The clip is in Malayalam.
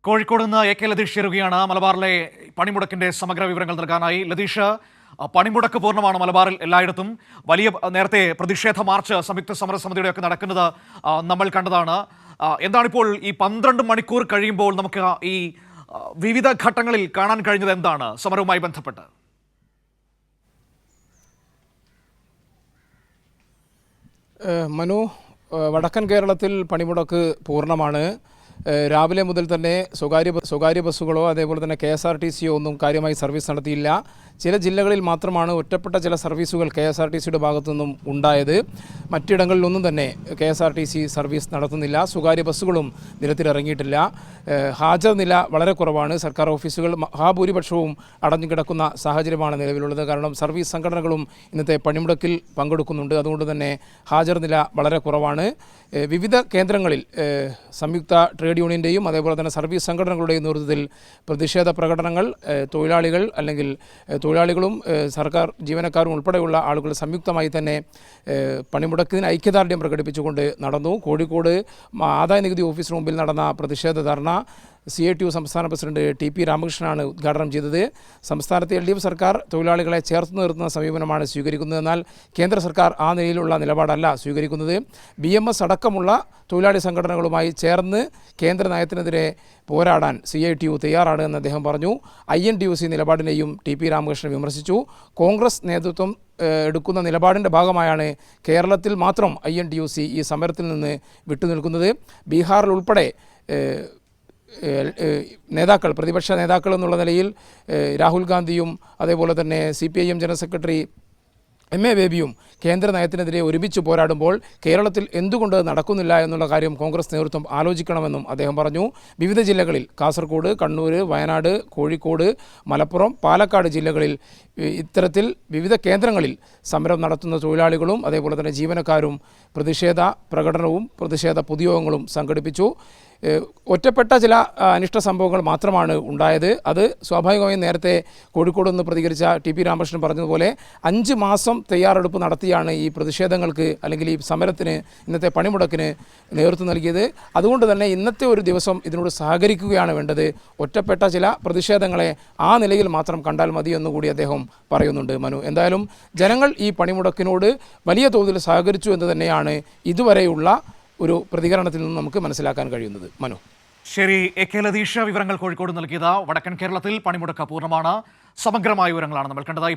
കോഴിക്കോട് നിന്ന് എ കെ ലതീഷ് ചേരുകയാണ്. മലബാറിലെ പണിമുടക്കിന്റെ സമഗ്ര വിവരങ്ങൾ നൽകാനായി. ലതീഷ്, പണിമുടക്ക് പൂർണ്ണമാണ് മലബാറിൽ എല്ലായിടത്തും. വലിയ നേരത്തെ പ്രതിഷേധ മാർച്ച് സംയുക്ത സമരസമിതിയുടെ ഒക്കെ നടക്കുന്നത് നമ്മൾ കണ്ടതാണ്. എന്താണിപ്പോൾ ഈ 12 മണിക്കൂർ കഴിയുമ്പോൾ നമുക്ക് ഈ വിവിധ ഘട്ടങ്ങളിൽ കാണാൻ കഴിഞ്ഞത് എന്താണ് സമരവുമായി ബന്ധപ്പെട്ട്? മനു, വടക്കൻ കേരളത്തിൽ പണിമുടക്ക് പൂർണ്ണമാണ്. രാവിലെ മുതൽ തന്നെ സ്വകാര്യ ബസ്സുകളോ അതേപോലെ തന്നെ KSRTCയോ ഒന്നും കാര്യമായി സർവീസ് നടത്തിയില്ല. ചില ജില്ലകളിൽ മാത്രമാണ് ഒറ്റപ്പെട്ട ചില സർവീസുകൾ KSRTCയുടെ ഭാഗത്തു നിന്നും ഉണ്ടായത്. മറ്റിടങ്ങളിലൊന്നും തന്നെ KSRTC സർവീസ് നടത്തുന്നില്ല. സ്വകാര്യ ബസ്സുകളും നിരത്തിലിറങ്ങിയിട്ടില്ല. ഹാജർ നില വളരെ കുറവാണ്. സർക്കാർ ഓഫീസുകൾ മഹാഭൂരിപക്ഷവും അടഞ്ഞു കിടക്കുന്ന സാഹചര്യമാണ് നിലവിലുള്ളത്. കാരണം സർവീസ് സംഘടനകളും ഇന്നത്തെ പണിമുടക്കിൽ പങ്കെടുക്കുന്നുണ്ട്. അതുകൊണ്ട് തന്നെ ഹാജർ നില വളരെ കുറവാണ്. വിവിധ കേന്ദ്രങ്ങളിൽ സംയുക്ത ട്രേഡ് യൂണിയൻ്റെയും അതേപോലെ തന്നെ സർവീസ് സംഘടനകളുടെയും നേതൃത്വത്തിൽ പ്രതിഷേധ പ്രകടനങ്ങൾ തൊഴിലാളികളും സർക്കാർ ജീവനക്കാരും ഉൾപ്പെടെയുള്ള ആളുകൾ സംയുക്തമായി തന്നെ പണിമുടക്കിന് ഐക്യദാർഢ്യം പ്രകടിപ്പിച്ചുകൊണ്ട് നടന്നു. കോഴിക്കോട് ആദായനികുതി ഓഫീസിന് മുമ്പിൽ നടന്ന പ്രതിഷേധ ധർണ CITU സംസ്ഥാന പ്രസിഡന്റ് TP രാമകൃഷ്ണനാണ് ഉദ്ഘാടനം ചെയ്തത്. സംസ്ഥാനത്തെ LDF സർക്കാർ തൊഴിലാളികളെ ചേർത്ത് നിർത്തുന്ന സമീപനമാണ് സ്വീകരിക്കുന്നത്. എന്നാൽ കേന്ദ്ര സർക്കാർ ആ നിലയിലുള്ള നിലപാടല്ല സ്വീകരിക്കുന്നത്. BMS അടക്കമുള്ള തൊഴിലാളി സംഘടനകളുമായി ചേർന്ന് കേന്ദ്ര നയത്തിനെതിരെ പോരാടാൻ CITU തയ്യാറാണ് എന്ന് അദ്ദേഹം പറഞ്ഞു. INTUC നിലപാടിനെയും TP രാമകൃഷ്ണൻ വിമർശിച്ചു. കോൺഗ്രസ് നേതൃത്വം എടുക്കുന്ന നിലപാടിൻ്റെ ഭാഗമായാണ് കേരളത്തിൽ മാത്രം INTUC ഈ സമരത്തിൽ നിന്ന് വിട്ടുനിൽക്കുന്നത്. ബീഹാറിൽ ഉൾപ്പെടെ നേതാക്കൾ, പ്രതിപക്ഷ നേതാക്കൾ എന്നുള്ള നിലയിൽ രാഹുൽ ഗാന്ധിയും അതേപോലെ തന്നെ CPIM ജനറൽ സെക്രട്ടറി MA ബേബിയും കേന്ദ്ര നയത്തിനെതിരെ ഒരുമിച്ച് പോരാടുമ്പോൾ കേരളത്തിൽ എന്തുകൊണ്ട് നടക്കുന്നില്ല എന്നുള്ള കാര്യം കോൺഗ്രസ് നേതൃത്വം ആലോചിക്കണമെന്നും അദ്ദേഹം പറഞ്ഞു. വിവിധ ജില്ലകളിൽ കാസർഗോഡ്, കണ്ണൂർ, വയനാട്, കോഴിക്കോട്, മലപ്പുറം, പാലക്കാട് ജില്ലകളിൽ ഇത്തരത്തിൽ വിവിധ കേന്ദ്രങ്ങളിൽ സമരം നടത്തുന്ന തൊഴിലാളികളും അതേപോലെ തന്നെ ജീവനക്കാരും പ്രതിഷേധ പ്രകടനവും പ്രതിഷേധ പൊതുയോഗങ്ങളും സംഘടിപ്പിച്ചു. ഒറ്റപ്പെട്ട ചില അനിഷ്ട സംഭവങ്ങൾ മാത്രമാണ് ഉണ്ടായത്. അത് സ്വാഭാവികമായും നേരത്തെ കോഴിക്കോട് നിന്ന് പ്രതികരിച്ച TP രാമകൃഷ്ണൻ പറഞ്ഞതുപോലെ 5 മാസം തയ്യാറെടുപ്പ് നടത്തിയാണ് ഈ പ്രതിഷേധങ്ങൾക്ക് അല്ലെങ്കിൽ ഈ സമരത്തിന്, ഇന്നത്തെ പണിമുടക്കിന് നേതൃത്വം നൽകിയത്. അതുകൊണ്ട് തന്നെ ഇന്നത്തെ ഒരു ദിവസം ഇതിനോട് സഹകരിക്കുകയാണ് വേണ്ടത്. ഒറ്റപ്പെട്ട ചില പ്രതിഷേധങ്ങളെ ആ നിലയിൽ മാത്രം കണ്ടാൽ മതി എന്നുകൂടി അദ്ദേഹം പറയുന്നുണ്ട്. മനു, എന്തായാലും ജനങ്ങൾ ഈ പണിമുടക്കിനോട് വലിയ തോതിൽ സഹകരിച്ചു എന്ന് തന്നെയാണ് ഇതുവരെയുള്ള ഒരു പ്രതികരണത്തിൽ നിന്ന് നമുക്ക് മനസ്സിലാക്കാൻ കഴിയുന്നത്. മനു, ശരി. എ കെ ലതീഷ് വിവരങ്ങൾ കോഴിക്കോട് നൽകിയത്. വടക്കൻ കേരളത്തിൽ പണിമുടക്ക് പൂർണ്ണമാണ്. സമഗ്രമായ വിവരങ്ങളാണ് നമ്മൾ കണ്ടത്.